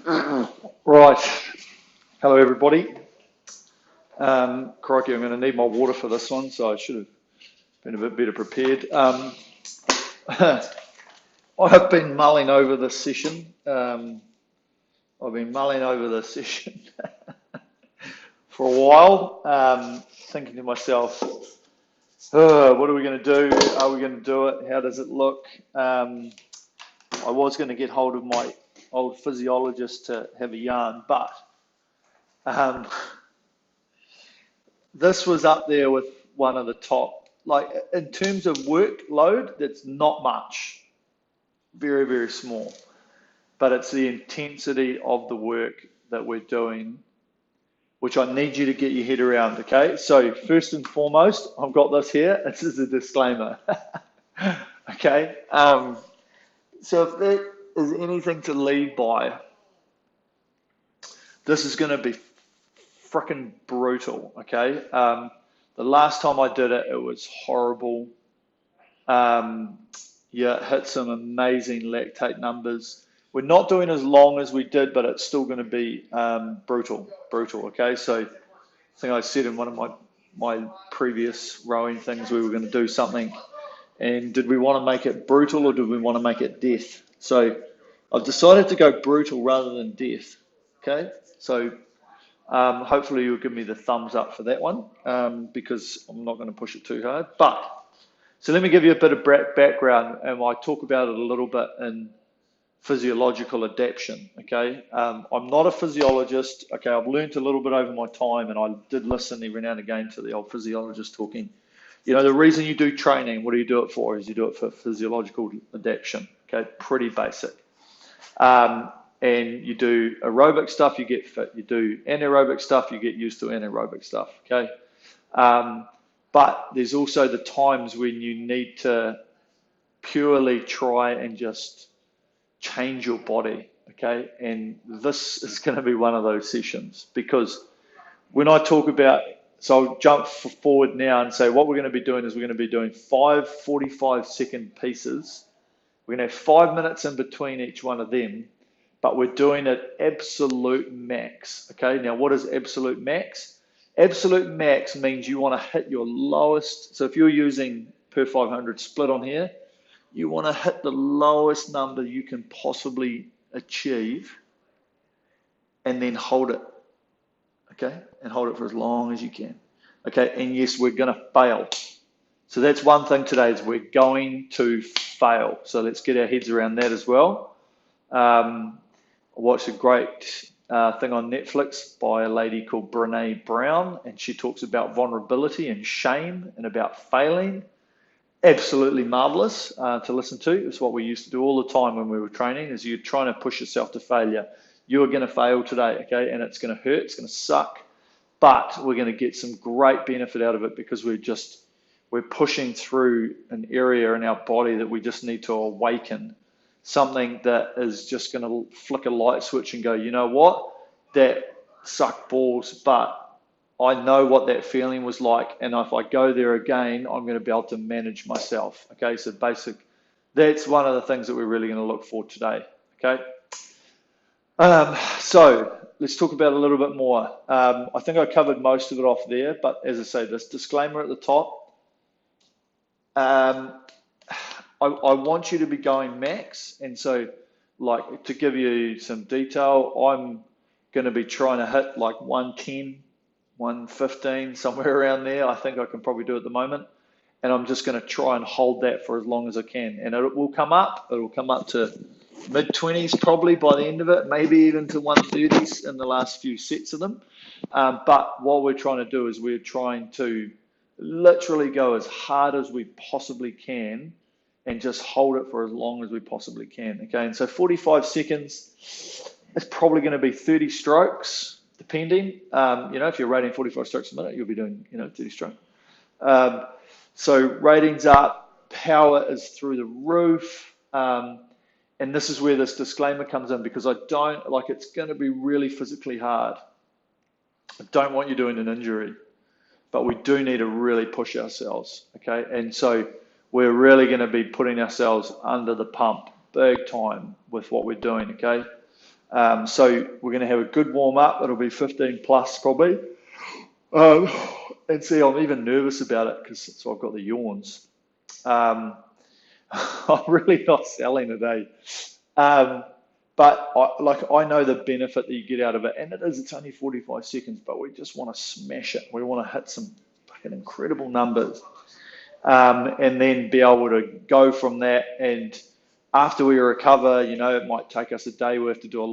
Right. Hello, everybody. Crikey, I'm going to need my water for this one, so I should have been a bit better prepared. I've been mulling over this session. I've been mulling over this session for a while, thinking to myself, what are we going to do? Are we going to do it? How does it look? I was going to get hold of my old physiologist to have a yarn, but um, this was up there with one of the top, like in terms of workload, that's not much, very, very small, but it's the intensity of the work that we're doing, which I need you to get your head around, okay? So first and foremost, I've got this here. This is a disclaimer, okay? So if there is anything to lead by, this is going to be freaking brutal, okay? The last time I did it, it was horrible. Yeah, it hit some amazing lactate numbers. We're not doing as long as we did, but it's still going to be brutal, okay? So I think I said in one of my previous rowing things we were going to do something, and did we want to make it brutal or did we want to make it death? So I've decided to go brutal rather than death, okay? So hopefully you'll give me the thumbs up for that one, because I'm not going to push it too hard. So let me give you a bit of background, and I talk about it a little bit in physiological adaptation, okay? I'm not a physiologist, okay? I've learned a little bit over my time, and I did listen every now and again to the old physiologist talking. You know, the reason you do training, what do you do it for, is you do it for physiological adaptation, okay? Pretty basic. And you do aerobic stuff, you get fit. You do anaerobic stuff, you get used to anaerobic stuff, okay? But there's also the times when you need to purely try and just change your body, okay? And this is going to be one of those sessions, because when I talk about, so I'll jump forward now and say what we're going to be doing is we're going to be doing 5 45-second pieces. We're going to have 5 minutes in between each one of them, but we're doing it absolute max, okay? Now, what is absolute max? Absolute max means you want to hit your lowest. So if you're using per 500 split on here, you want to hit the lowest number you can possibly achieve and then hold it, okay? And hold it for as long as you can, okay? And yes, we're going to fail. So that's one thing today, is we're going to fail. So let's get our heads around that as well. I watched a great thing on Netflix by a lady called Brene Brown, and she talks about vulnerability and shame and about failing. Absolutely marvelous to listen to. It's what we used to do all the time when we were training, is you're trying to push yourself to failure. You are going to fail today, okay? And it's going to hurt, it's going to suck, but we're going to get some great benefit out of it, because we're pushing through an area in our body that we just need to awaken. Something that is just going to flick a light switch and go, you know what, that sucked balls, but I know what that feeling was like, and if I go there again, I'm going to be able to manage myself. Okay, so that's one of the things that we're really going to look for today. Okay, so let's talk about it a little bit more. I think I covered most of it off there, but as I say, this disclaimer at the top. I want you to be going max, and so, like, to give you some detail, I'm going to be trying to hit like 110, 115, somewhere around there. I think I can probably do it at the moment, and I'm just going to try and hold that for as long as I can, and it will come up. It will come up to mid-20s probably by the end of it, maybe even to 130s in the last few sets of them. But what we're trying to do is we're trying to literally go as hard as we possibly can and just hold it for as long as we possibly can, okay? And so 45 seconds, it's probably going to be 30 strokes, depending. If you're rating 45 strokes a minute, you'll be doing, 30 strokes. So ratings up, power is through the roof. And this is where this disclaimer comes in, because it's going to be really physically hard. I don't want you doing an injury, but we do need to really push ourselves, okay? And so we're really going to be putting ourselves under the pump big time with what we're doing, okay? So we're going to have a good warm up. It'll be 15 plus probably. And see, I'm even nervous about it because so I've got the yawns. I'm really not selling today. But I know the benefit that you get out of it, and it's only 45 seconds, but we just want to smash it. We want to hit some fucking incredible numbers, and then be able to go from that. And after we recover, it might take us a day. We have to do a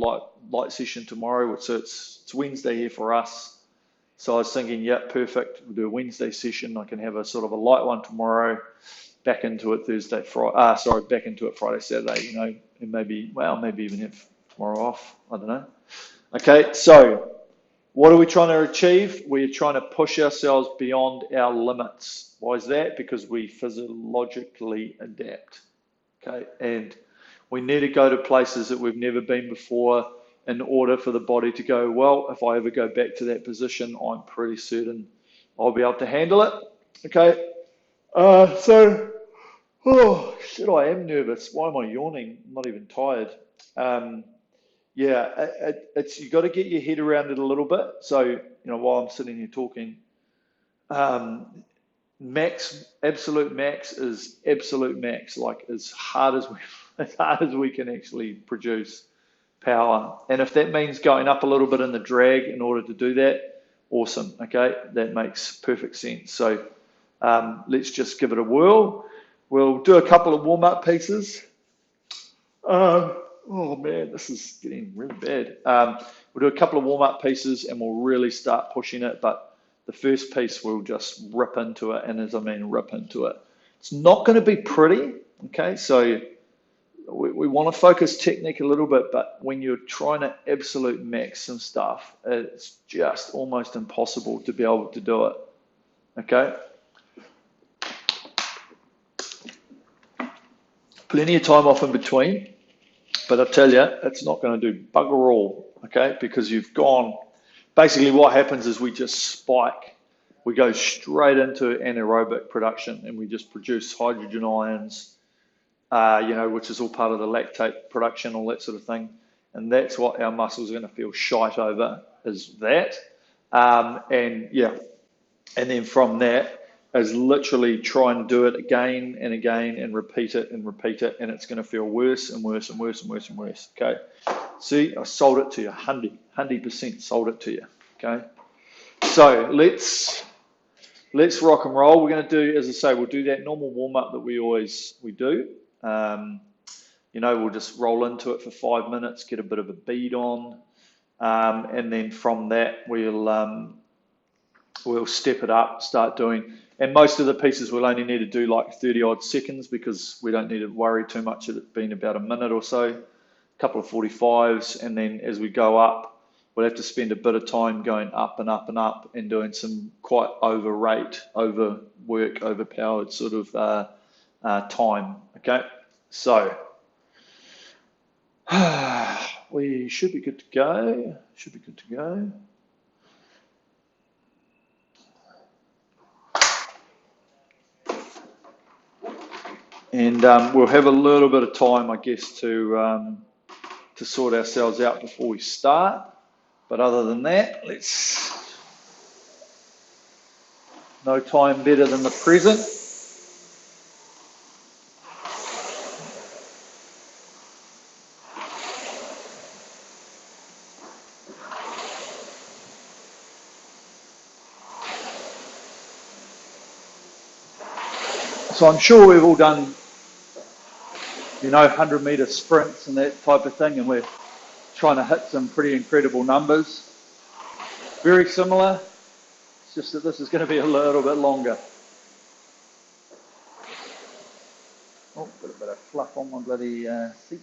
light session tomorrow, so it's Wednesday here for us. So I was thinking, yeah, perfect. We'll do a Wednesday session. I can have a sort of a light one tomorrow. Back into it back into it Friday, Saturday, and maybe even have tomorrow off. I don't know. Okay, so what are we trying to achieve? We're trying to push ourselves beyond our limits. Why is that? Because we physiologically adapt. Okay, and we need to go to places that we've never been before in order for the body to go, well, if I ever go back to that position, I'm pretty certain I'll be able to handle it. Okay. Oh shit, I am nervous. Why am I yawning? I'm not even tired. It's you got to get your head around it a little bit. So, while I'm sitting here talking, absolute max is absolute max, like as hard as we can actually produce power. And if that means going up a little bit in the drag in order to do that, awesome. Okay, that makes perfect sense. So let's just give it a whirl. We'll do a couple of warm-up pieces. Oh man, this is getting really bad. We'll do a couple of warm-up pieces and we'll really start pushing it. But the first piece we'll just rip into it, and as I mean rip into it. It's not going to be pretty, okay? So we want to focus technique a little bit, but when you're trying to absolute max some stuff, it's just almost impossible to be able to do it, okay? Plenty of time off in between, but I tell you, it's not going to do bugger all, okay? Because you've gone, basically what happens is we just spike. We go straight into anaerobic production and we just produce hydrogen ions, which is all part of the lactate production, all that sort of thing. And that's what our muscles are going to feel shite over, is that. And then from that, is literally try and do it again and again and repeat it, and it's going to feel worse and worse and worse and worse and worse, okay? See, I sold it to you, 100% sold it to you, okay? So let's rock and roll. We're going to do, as I say, we'll do that normal warm-up that we do. We'll just roll into it for 5 minutes, get a bit of a bead on, and then from that we'll step it up, start doing. And most of the pieces we'll only need to do like 30 odd seconds because we don't need to worry too much of it being about a minute or so, a couple of 45s. And then as we go up, we'll have to spend a bit of time going up and up and up and doing some quite overworked, overpowered sort of time. Okay, so we should be good to go. And we'll have a little bit of time, I guess, to sort ourselves out before we start. But other than that, no time better than the present. So I'm sure we've all done 100-meter sprints and that type of thing, and we're trying to hit some pretty incredible numbers. Very similar, it's just that this is going to be a little bit longer. Oh, got a bit of fluff on my bloody seat.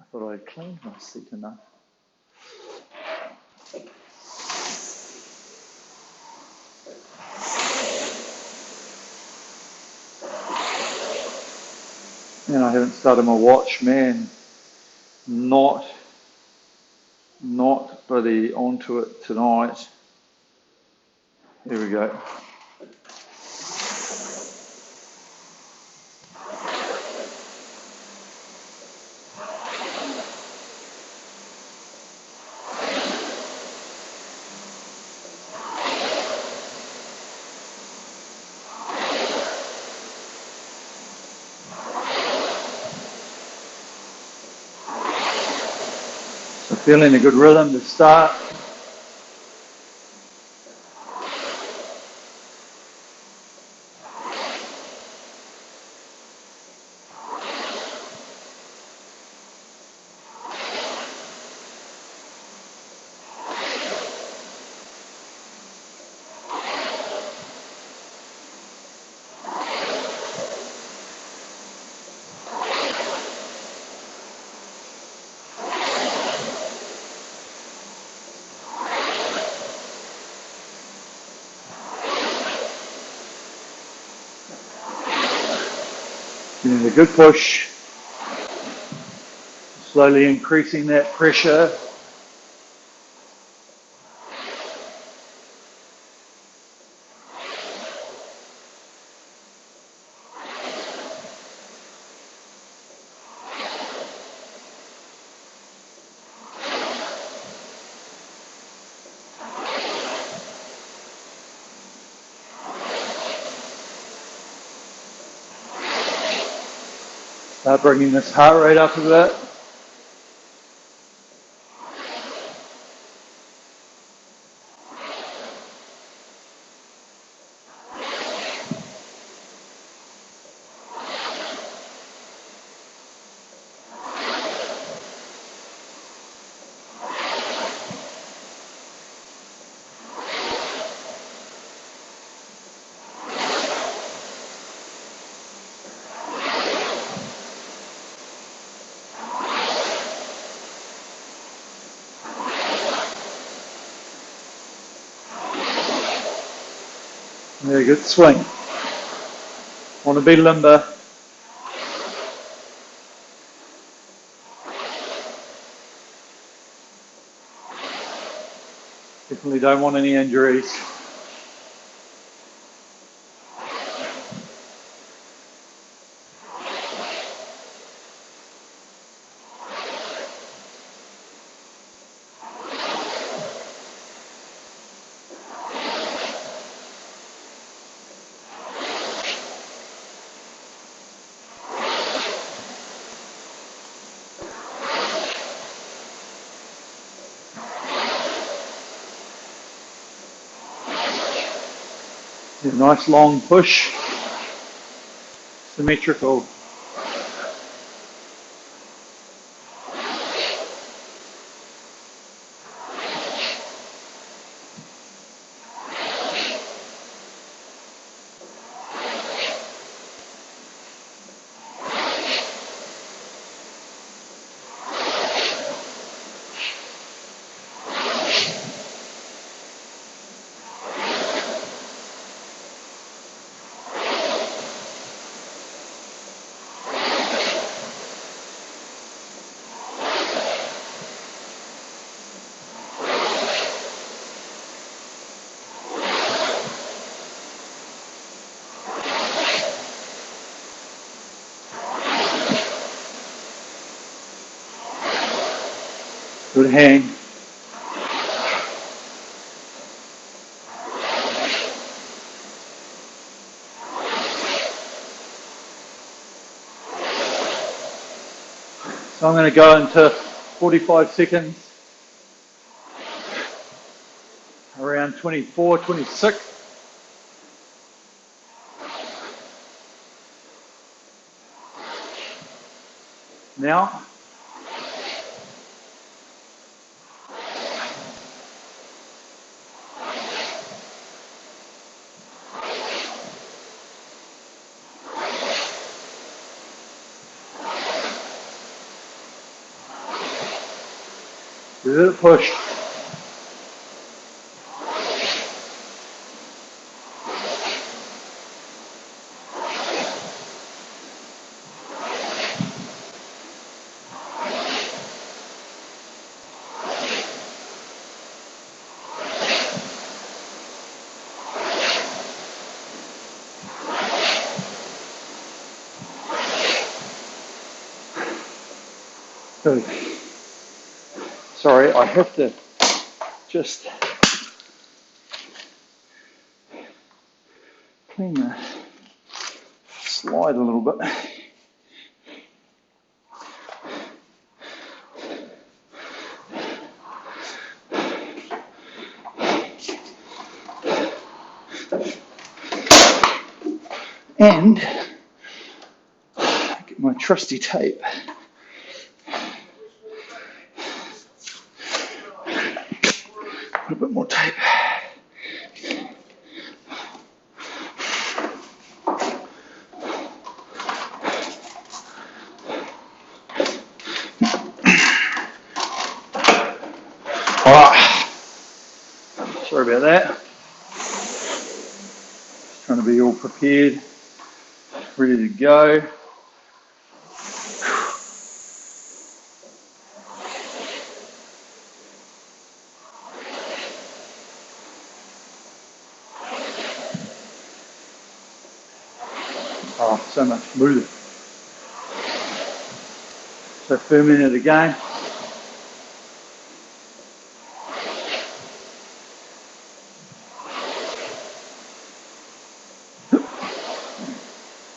I thought I had cleaned my seat enough. And I haven't started my watch, man. Not bloody onto it tonight. Here we go. Feeling a good rhythm to start. Getting a good push, slowly increasing that pressure. Start bringing this heart rate up a bit. Very good swing. Want to be limber. Definitely don't want any injuries. A nice long push, symmetrical. Good hang. So I'm going to go into 45 seconds, around 24, 26. Now, good push. Good. Sorry, I have to just clean the slide a little bit. And get my trusty tape. A bit more tape. All right. Sorry about that. Just trying to be all prepared, ready to go. Oh, so much smoother. So firming it again.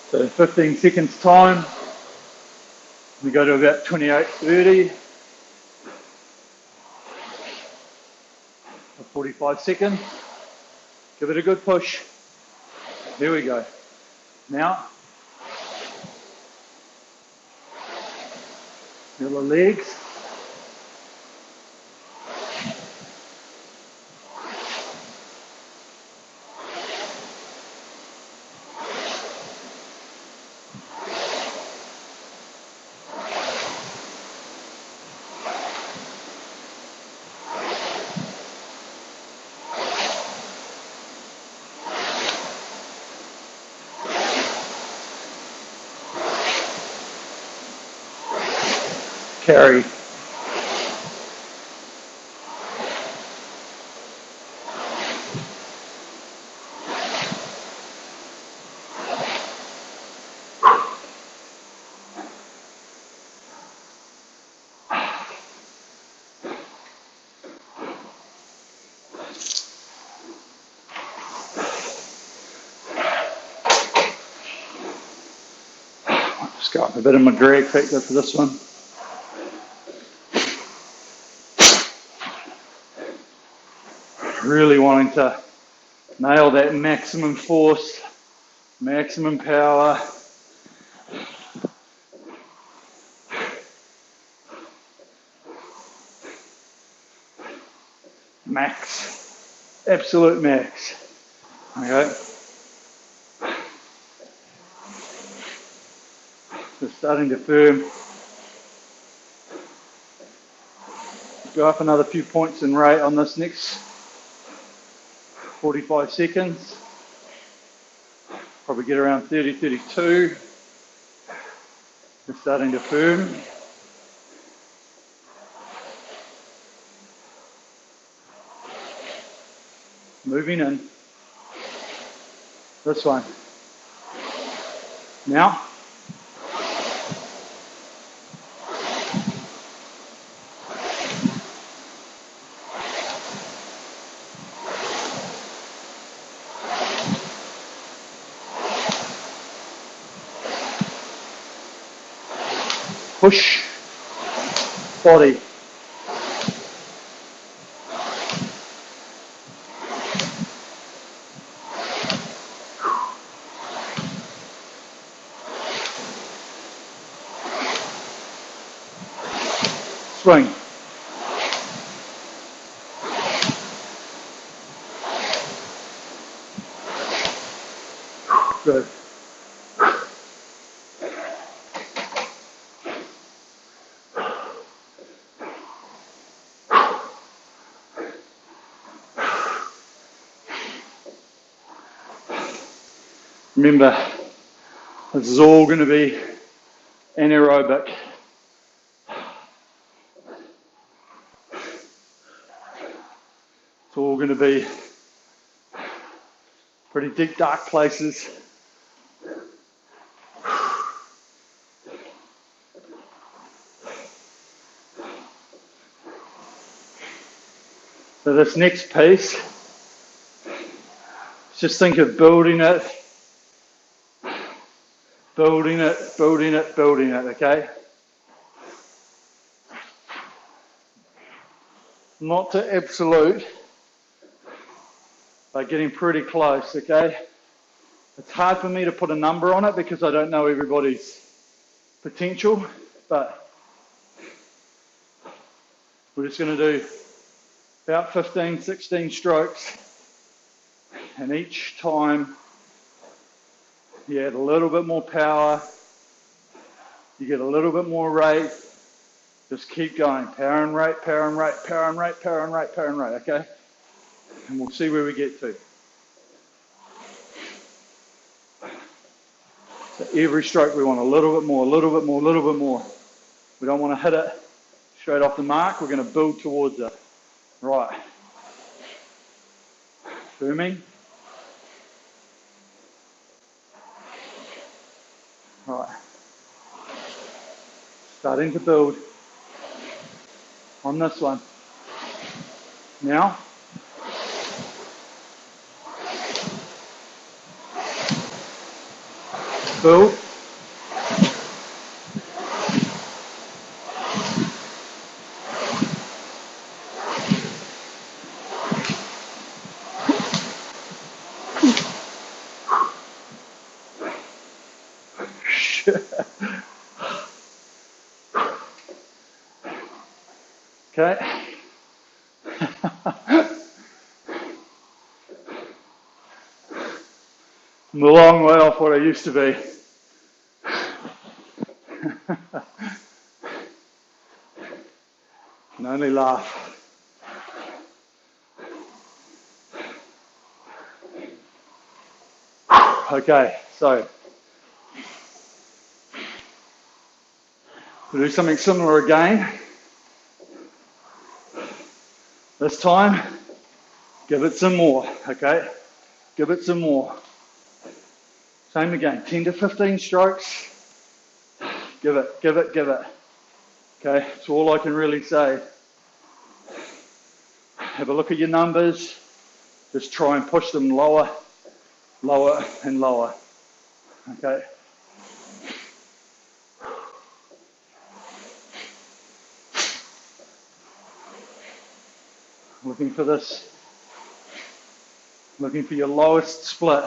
So in 15 seconds time, we go to about 28:30. For 45 seconds. Give it a good push. Here we go. Now, feel the legs. Carry. Just got a bit of my drag factor for this one. Really wanting to nail that maximum force, maximum power. Max, absolute max. Okay. Just starting to firm. Go up another few points in rate on this next 45 seconds. Probably get around 30, 32. Just starting to firm. Moving in. This one. Now. Push, body. Swing. Good. Remember, this is all going to be anaerobic. It's all going to be pretty deep, dark places. So this next piece, just think of building it, okay? Not to absolute, but getting pretty close, okay? It's hard for me to put a number on it because I don't know everybody's potential, but we're just going to do about 15, 16 strokes, and each time you add a little bit more power, you get a little bit more rate. Just keep going, power and rate, power and rate, power and rate, power and rate, power and rate, okay? And we'll see where we get to. So every stroke we want a little bit more, a little bit more, a little bit more. We don't want to hit it straight off the mark. We're going to build towards it. Right. Firming. Right. Starting to build on this one. Now. Build. Okay. I'm a long way off what I used to be. Can only laugh. Okay, so we'll do something similar again. This time, give it some more, okay? Give it some more. Same again, 10 to 15 strokes. Give it, give it, give it. Okay, that's all I can really say. Have a look at your numbers. Just try and push them lower, lower, and lower. Okay. Looking for this. Looking for your lowest split.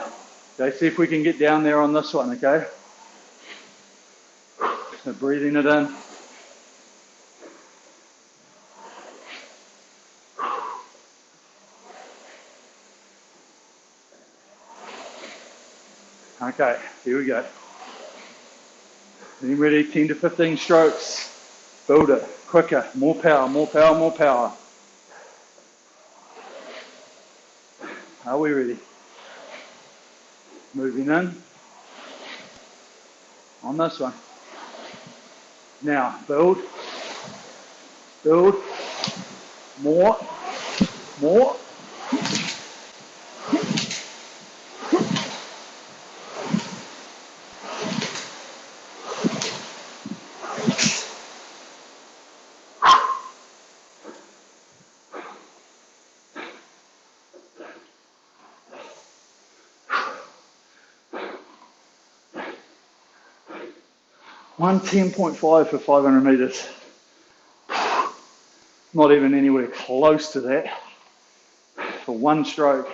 Okay, see if we can get down there on this one, okay? So breathing it in. Okay, here we go. Getting ready, 10 to 15 strokes. Build it, quicker, more power, more power, more power. Are we ready? Moving in. On this one. Now, build. Build. More. More. One 10.5 for 500 meters. Not even anywhere close to that for one stroke.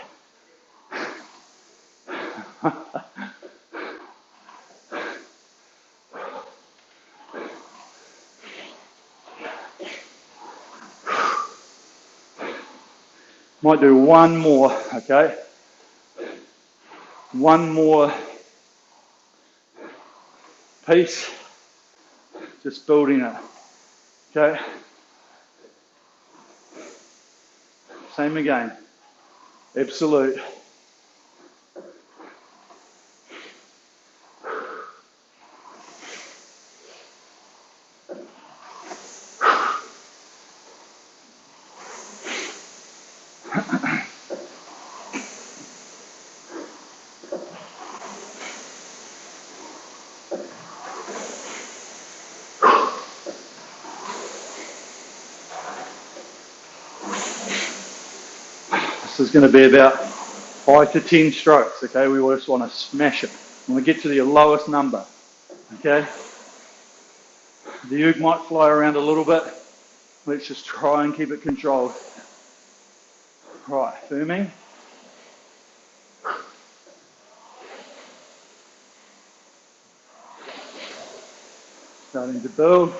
Might do one more, okay? One more piece. Just building it, okay? Same again, absolute. This is going to be about 5 to 10 strokes, okay? We just want to smash it. We want to get to the lowest number, okay? The oog might fly around a little bit. Let's just try and keep it controlled. Right, firming. Starting to build.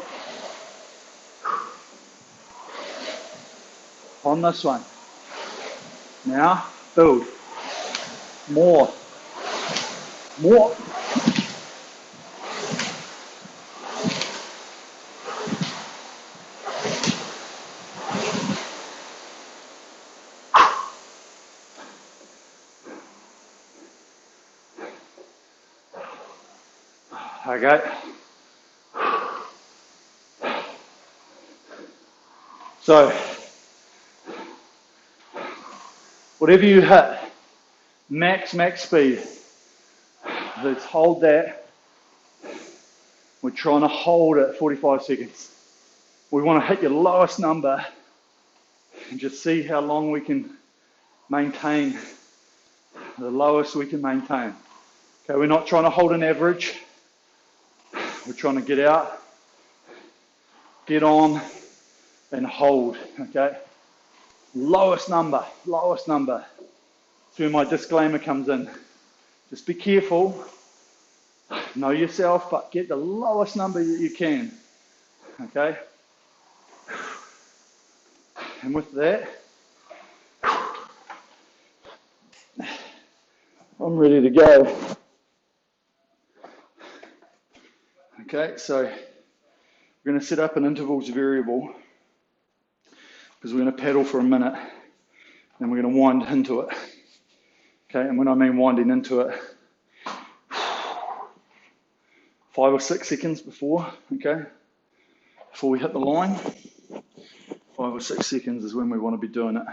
On this one. Now, build. More. More. Okay. So, whatever you hit, max speed. Let's hold that. We're trying to hold it 45 seconds. We want to hit your lowest number and just see how long we can maintain the lowest we can maintain. Okay, we're not trying to hold an average. We're trying to get out, get on, and hold, okay? Lowest number. That's where my disclaimer comes in. Just be careful, know yourself, but get the lowest number that you can, okay? And with that, I'm ready to go. Okay, so we're going to set up an intervals variable because we're going to paddle for a minute and we're going to wind into it. Okay, and when I mean winding into it, 5 or 6 seconds before, okay, before we hit the line, 5 or 6 seconds is when we want to be doing it.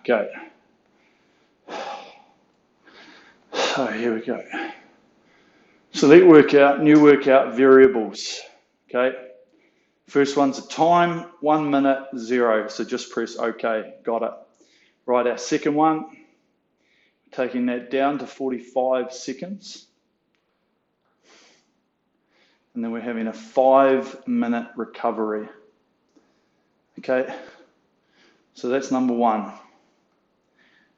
Okay. So here we go. Select workout, new workout, variables. Okay. First one's a time, 1 minute, 0. So just press OK. Got it. Right, our second one, taking that down to 45 seconds. And then we're having a 5-minute recovery. Okay. So that's number 1.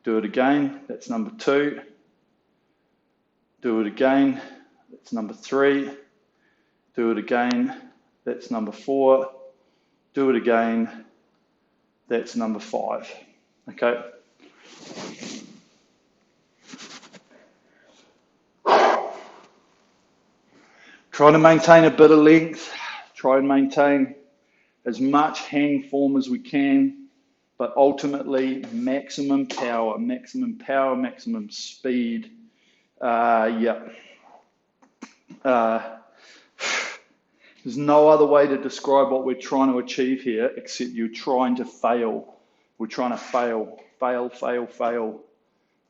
Do it again. That's number 2. Do it again, that's number 3. Do it again, that's number 4. Do it again, that's number 5. Okay? Try to maintain a bit of length. Try and maintain as much hang form as we can, but ultimately maximum power, maximum speed. There's no other way to describe what we're trying to achieve here except you're trying to fail. We're trying to fail.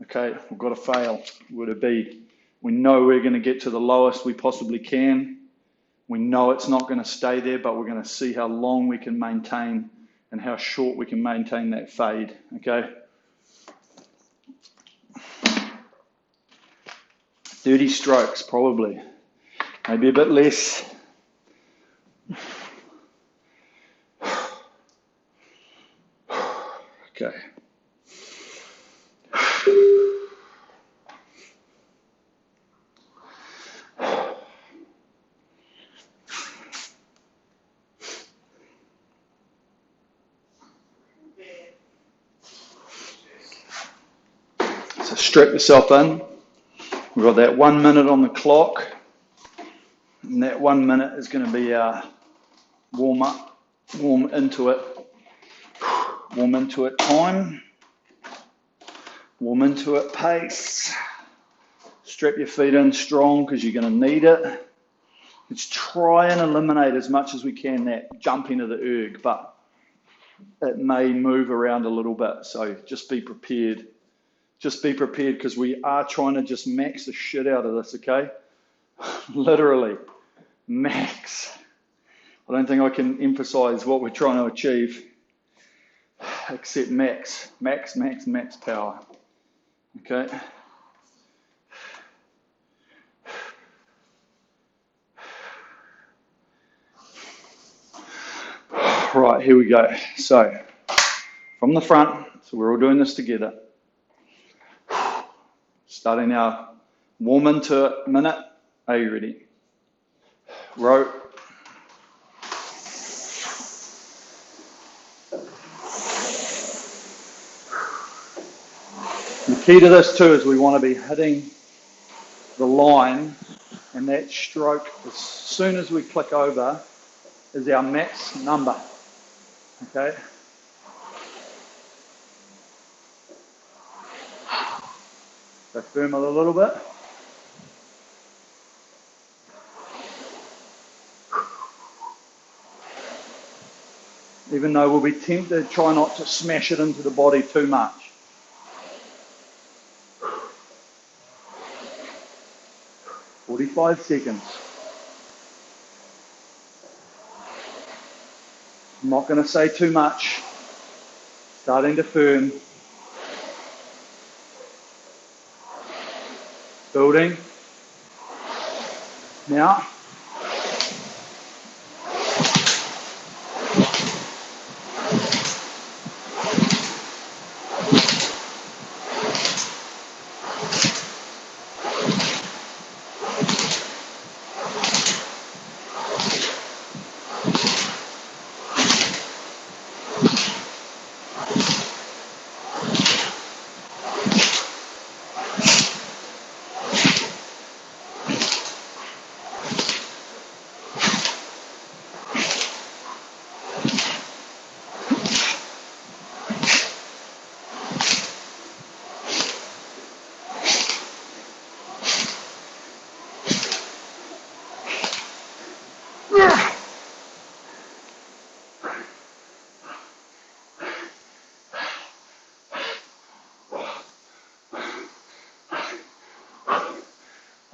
Okay, we've got to fail. Where to be? We know we're going to get to the lowest we possibly can. We know it's not going to stay there, but we're going to see how long we can maintain and how short we can maintain that fade. Okay. 30 strokes, probably. Maybe a bit less. Okay. So strap yourself in. We've got that 1 minute on the clock, and that 1 minute is going to be our warm up, warm into it time, warm into it pace. Strap your feet in strong because you're going to need it. Let's try and eliminate as much as we can that jumping of the erg, but it may move around a little bit, so just be prepared. Just be prepared because we are trying to just max the shit out of this, okay? Literally, max. I don't think I can emphasize what we're trying to achieve except max power, okay? Right, here we go. So, from the front, so we're all doing this together. Starting now. Warm into a minute. Are you ready? Row. The key to this too is we want to be hitting the line, and that stroke as soon as we click over is our max number. Okay? So firm it a little bit. Even though we'll be tempted, try not to smash it into the body too much. "45 seconds. I'm not going to say too much. Starting to firm. Building. Now.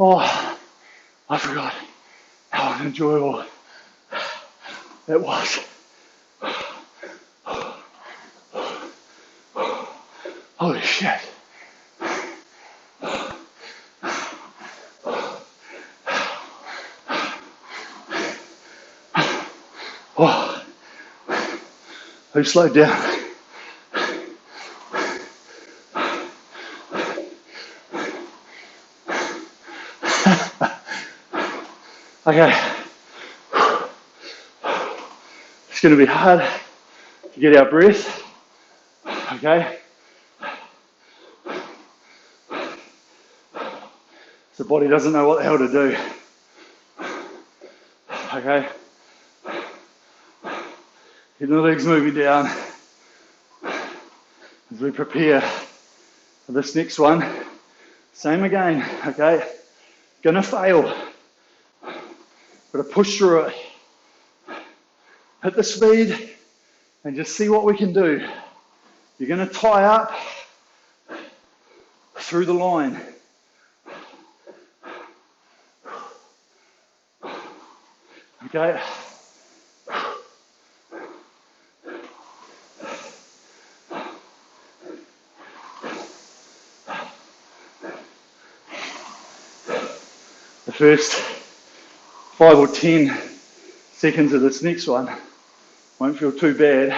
Oh, I forgot how enjoyable that was. Holy shit. Oh, who slowed down? Okay, it's going to be hard to get our breath, okay? The body doesn't know what the hell to do, okay? Getting the legs moving down as we prepare for this next one. Same again, okay? Gonna fail. Gotta push through it. Hit the speed and just see what we can do. You're gonna tie up through the line. Okay? The first 5 or 10 seconds of this next one won't feel too bad,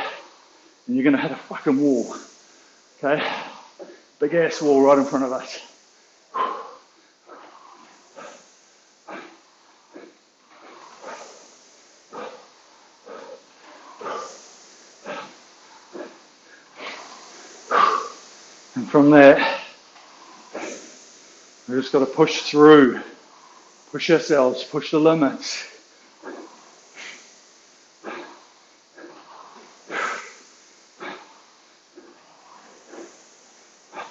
and you're going to hit a fucking wall, okay? Big ass wall right in front of us. And from there, we've just got to push through, push ourselves, push the limits.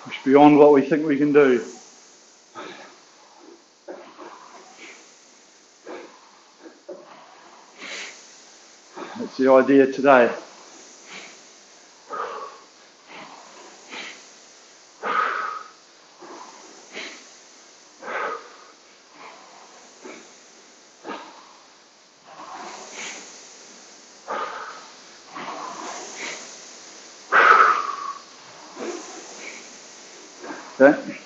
Push beyond what we think we can do. That's the idea today. Okay.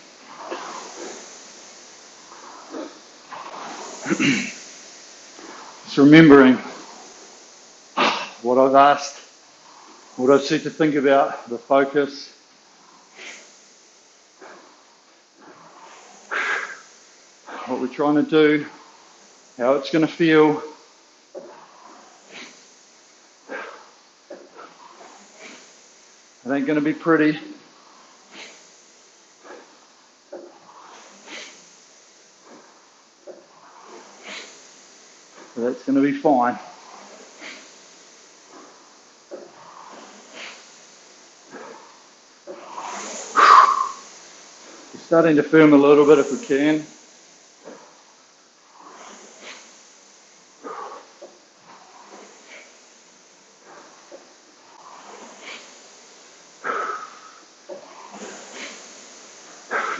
Just remembering what I've asked, what I've said to think about, the focus. what we're trying to do, how it's going to feel. It ain't going to be pretty. But that's going to be fine. We're starting to firm a little bit if we can.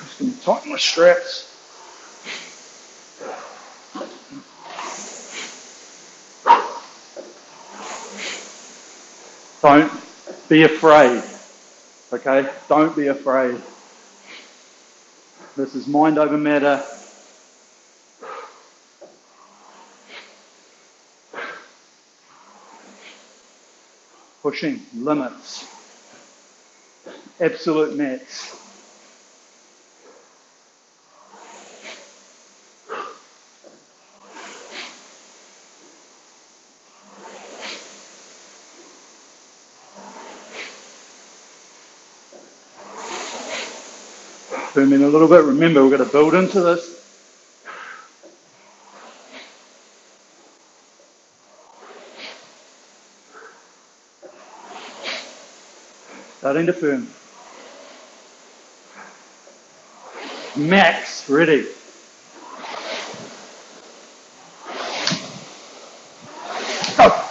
Just going to tighten my straps. Don't be afraid, okay? Don't be afraid. This is mind over matter. Pushing limits, absolute max. Firm in a little bit. Remember, we've got to build into this. Starting to firm. Max, ready. Go.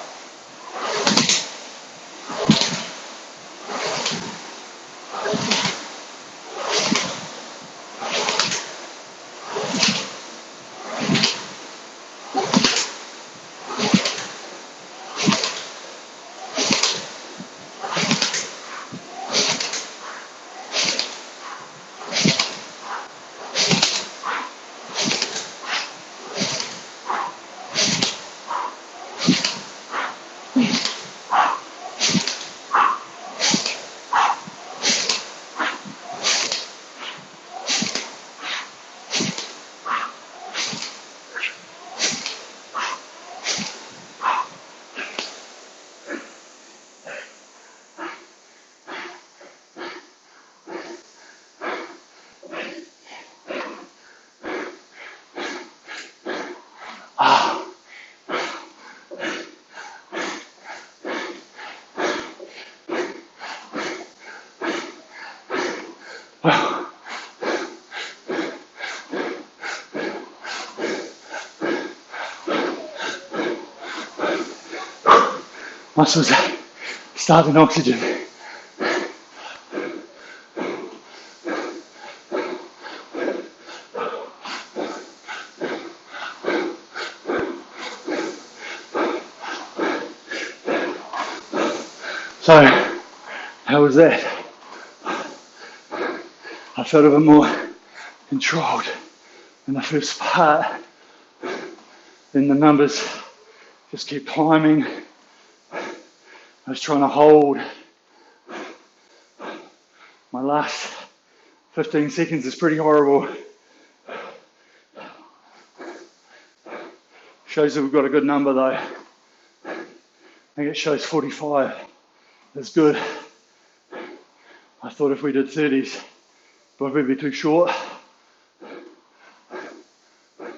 Muscles starting oxygen. So, how was that? I felt a bit more controlled in the first part. Then the numbers just keep climbing. I was trying to hold. My last 15 seconds is pretty horrible. Shows that we've got a good number though. I think it shows 45. That's good. I thought if we did 30s, probably be too short. But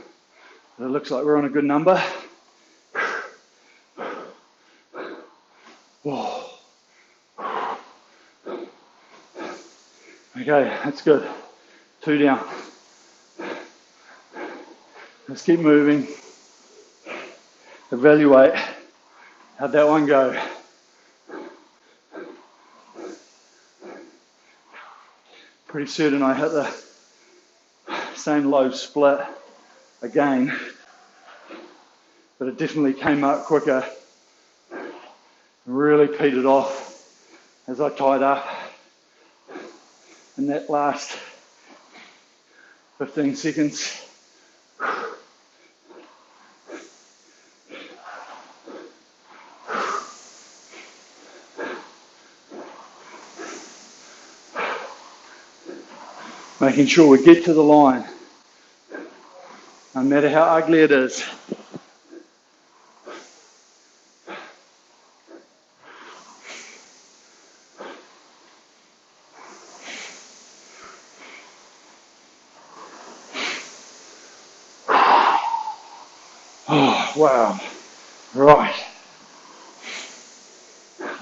it looks like we're on a good number. Whoa. Okay, that's good. 2 down. Let's keep moving. Evaluate. How'd that one go? Pretty certain I hit the same low split again, but it definitely came up quicker. Really petered off as I tied up in that last 15 seconds. Making sure we get to the line. no matter how ugly it is. Oh, wow. Right.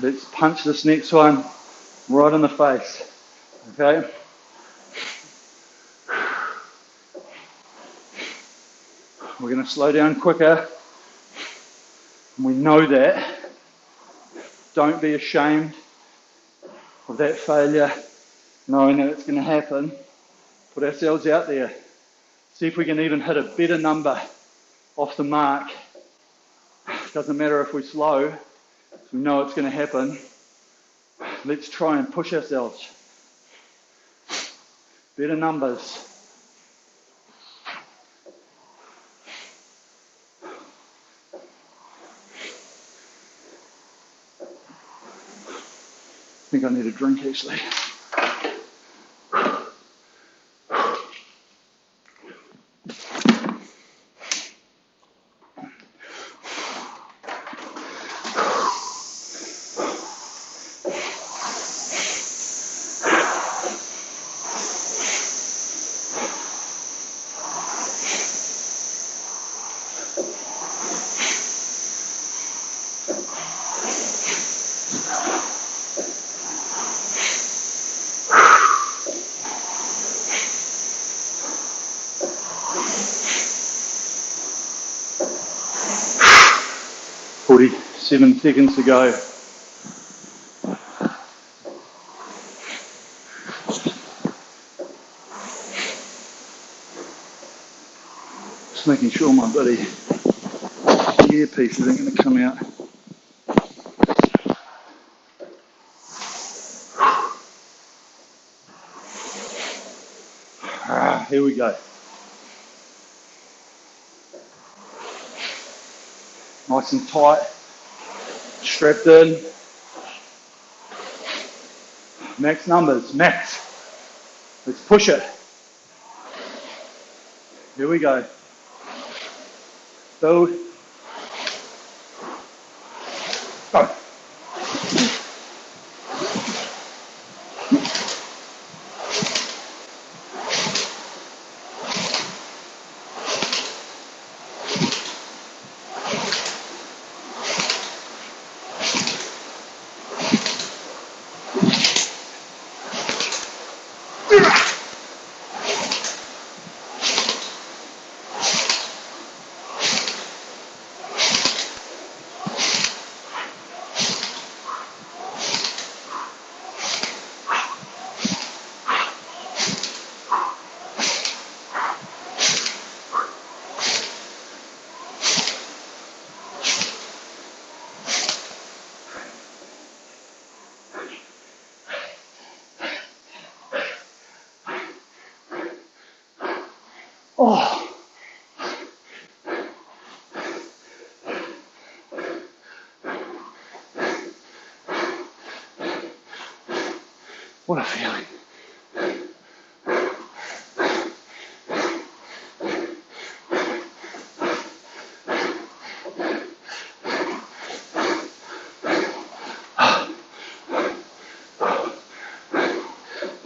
Let's punch this next one right in the face. Okay? We're going to slow down quicker. We know that. Don't be ashamed of that failure, knowing that it's going to happen. Put ourselves out there. See if we can even hit a better number off the mark. Doesn't matter if we're slow. We know it's going to happen. Let's try and push ourselves. Better numbers. I think I need a drink actually. Seven seconds to go. Just making sure my bloody earpiece isn't going to come out. Here we go. Nice and tight. Strapped in. Max numbers, max. Let's push it. Here we go. Build. Go. Oh. What a feeling.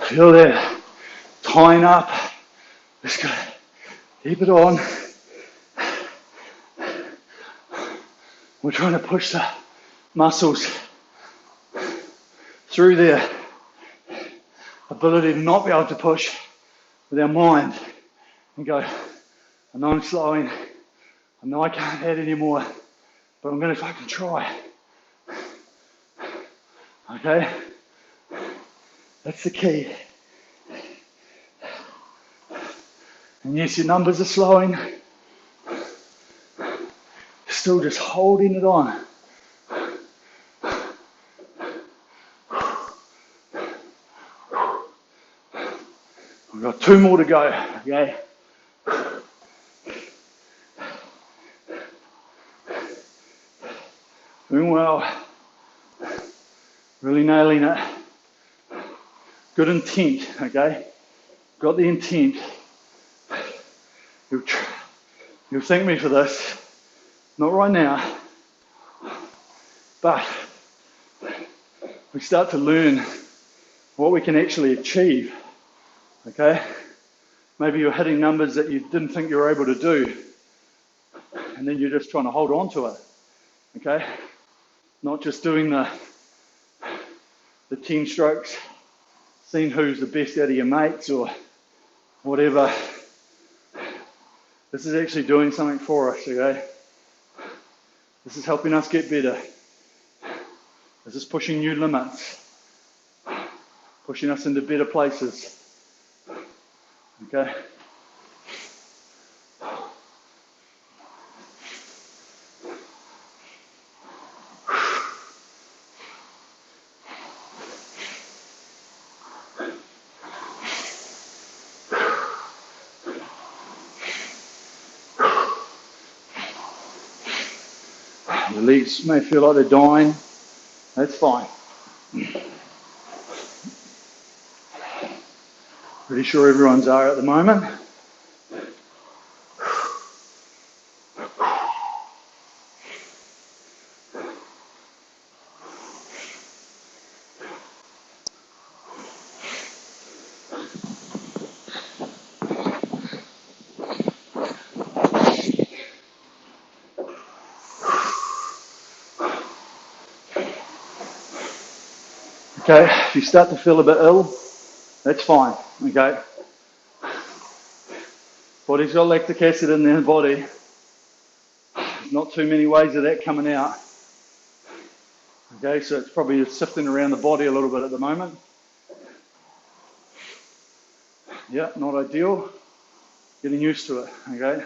Feel that tying up. Just gotta keep it on. We're trying to push the muscles through their ability to not be able to push with our mind and go, I know I'm slowing, I know I can't add anymore, but I'm going to fucking try. Okay? That's the key. And yes, your numbers are slowing. Still just holding it on. We've got 2 more to go, okay? Doing well. Really nailing it. Good intent, okay? Got the intent. You'll thank me for this. Not right now. But we start to learn what we can actually achieve. Okay? Maybe you're hitting numbers that you didn't think you were able to do. And then you're just trying to hold on to it. Okay? Not just doing the 10 strokes, seeing who's the best out of your mates or whatever. This is actually doing something for us, okay? This is helping us get better. This is pushing new limits, pushing us into better places, okay? Your legs may feel like they're dying. That's fine. Pretty sure everyone's are at the moment. Okay, if you start to feel a bit ill, that's fine, okay? Body's got lactic acid in their body. There's not too many ways of that coming out. Okay, so it's probably sifting around the body a little bit at the moment. Yeah, not ideal. Getting used to it, okay?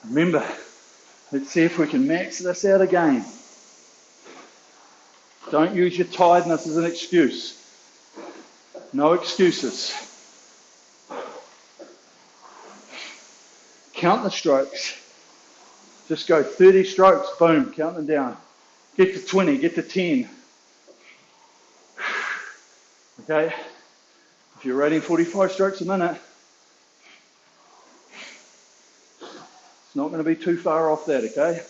Remember, let's see if we can max this out again. Don't use your tiredness as an excuse. No excuses. Count the strokes. Just go 30 strokes, boom, count them down. Get to 20, get to 10. Okay? If you're rating 45 strokes a minute, it's not going to be too far off that, okay?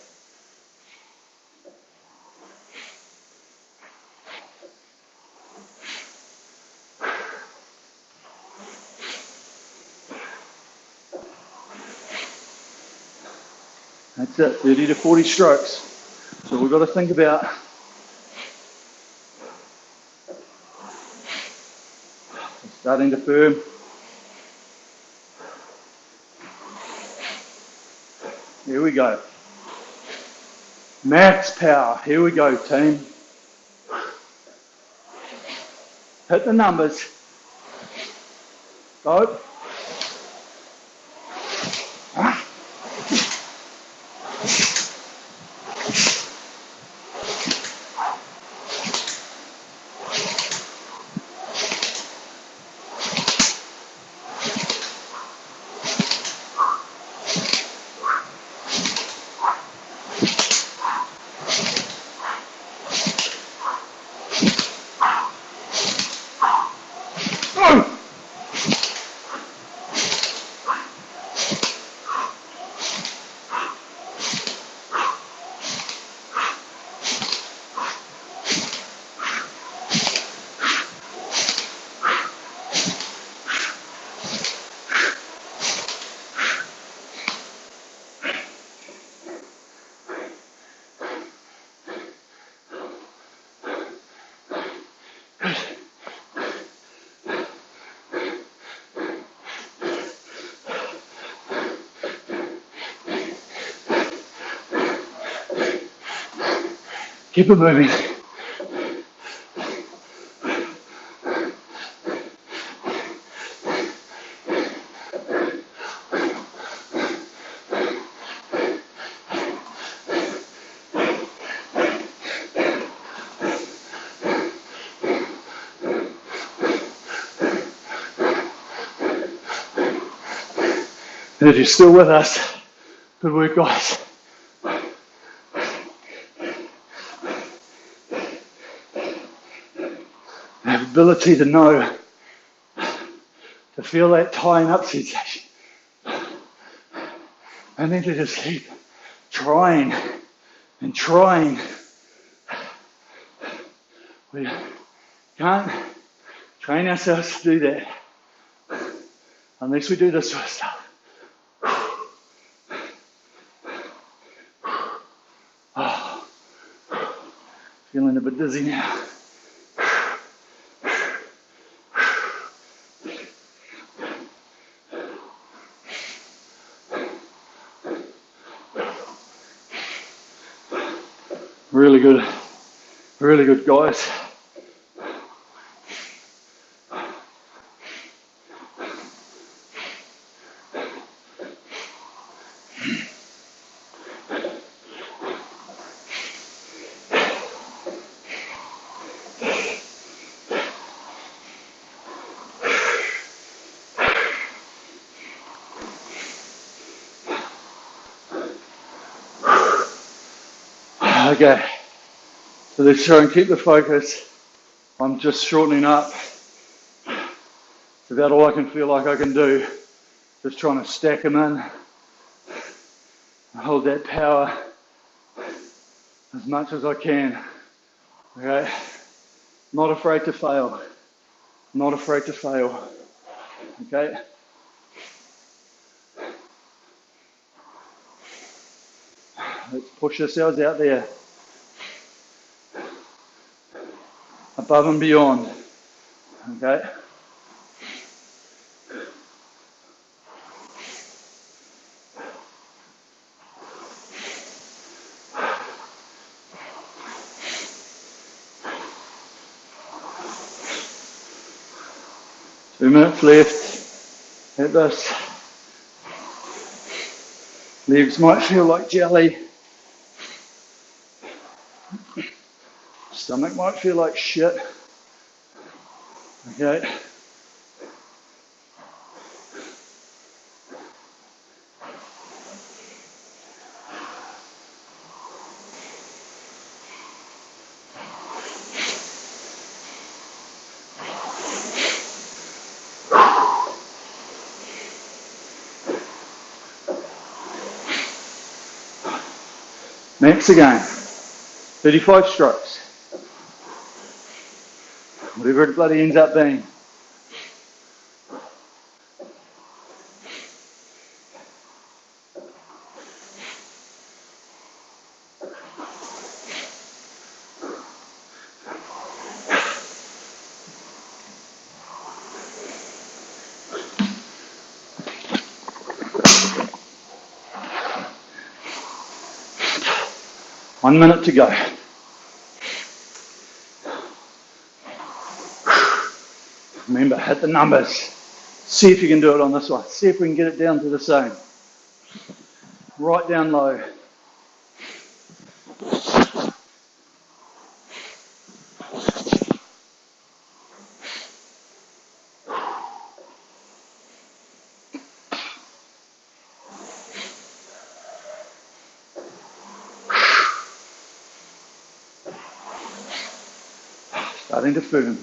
That's it, 30 to 40 strokes. So we've got to think about starting to firm. Here we go. Max power. Here we go, team. Hit the numbers. Go. Keep it moving. And if you're still with us, good work, guys. The ability to know, to feel that tying up sensation. I need to just keep trying and trying. We can't train ourselves to do that unless we do this sort of stuff. Oh, feeling a bit dizzy now. Really good, guys. Okay, so let's try and keep the focus. I'm just shortening up. It's about all I can feel like I can do. Just trying to stack them in. Hold that power as much as I can. Okay, not afraid to fail. Not afraid to fail. Okay. Let's push ourselves out there. Above and beyond. Okay. Two minutes left at this. Legs might feel like jelly. Stomach might feel like shit. Okay. Max again. 35 strokes. Whatever it bloody ends up being. One minute to go. Remember, hit the numbers. See if you can do it on this one. See if we can get it down to the same. Right down low. Starting to firm.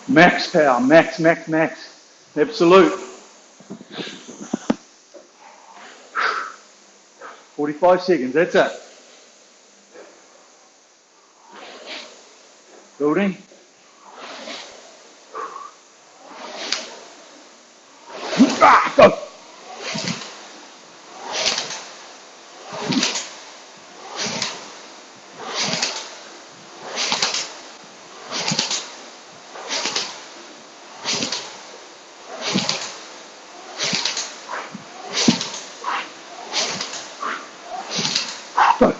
Max power, max, max, max. Absolute. 45 seconds, that's it. Building. Go.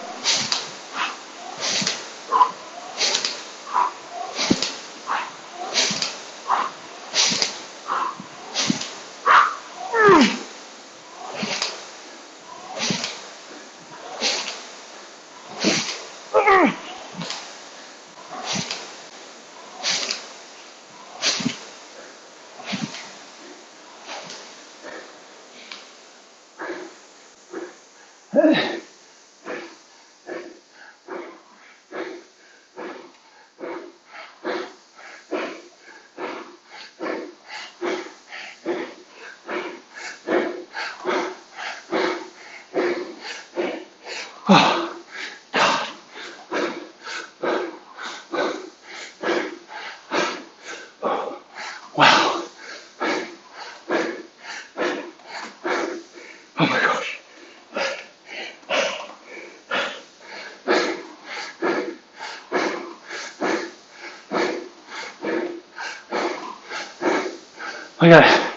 Okay,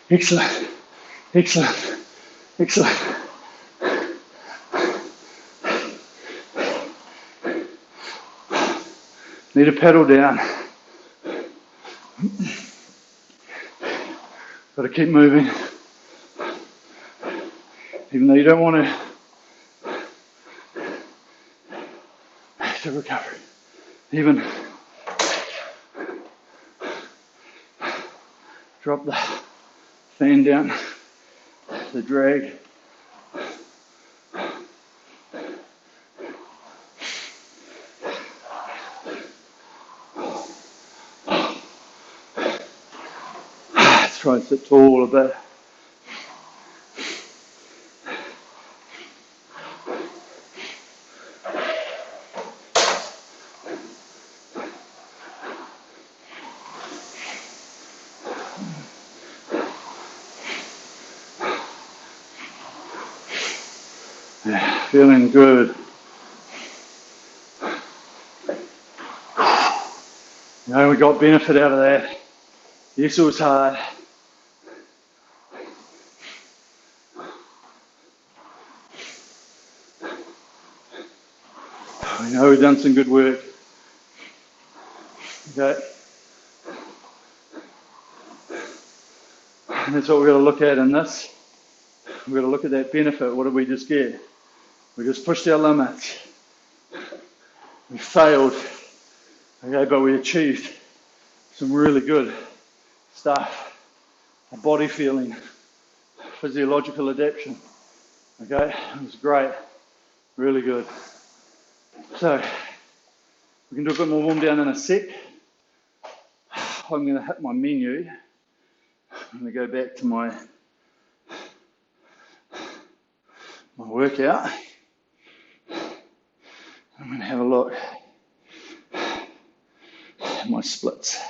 excellent, excellent, excellent. Need to pedal down. Got to keep moving. Even though you don't want to recover. Even drop the fan down, the drag. Let's try and sit tall a bit. Yeah, feeling good. You know, we got benefit out of that. Yes, it was hard. We know we've done some good work. Okay. And that's what we've got to look at in this. We've got to look at that benefit. What did we just get? We just pushed our limits. We failed. Okay, but we achieved some really good stuff. A body feeling, physiological adaptation. Okay, it was great. Really good. So, we can do a bit more warm down in a sec. I'm going to hit my menu. I'm going to go back to my workout. I'm going to have a look at my splits.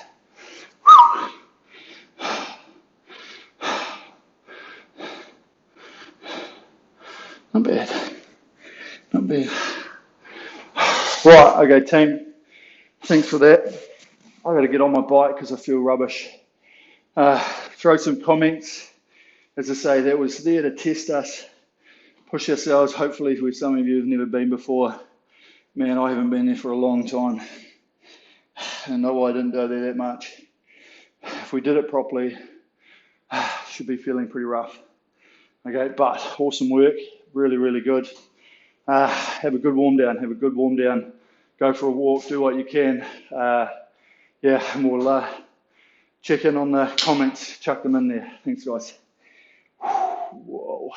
Not bad. Not bad. Right, okay, team. Thanks for that. I've got to get on my bike because I feel rubbish. Throw some comments. As I say, that was there to test us, push ourselves. Hopefully, with some of you who've never been before. Man, I haven't been there for a long time. And no, I didn't go there that much. If we did it properly, should be feeling pretty rough. Okay, but awesome work. Really, really good. Have a good warm down. Have a good warm down. Go for a walk. Do what you can. Yeah, and we'll check in on the comments. Chuck them in there. Thanks, guys. Whoa.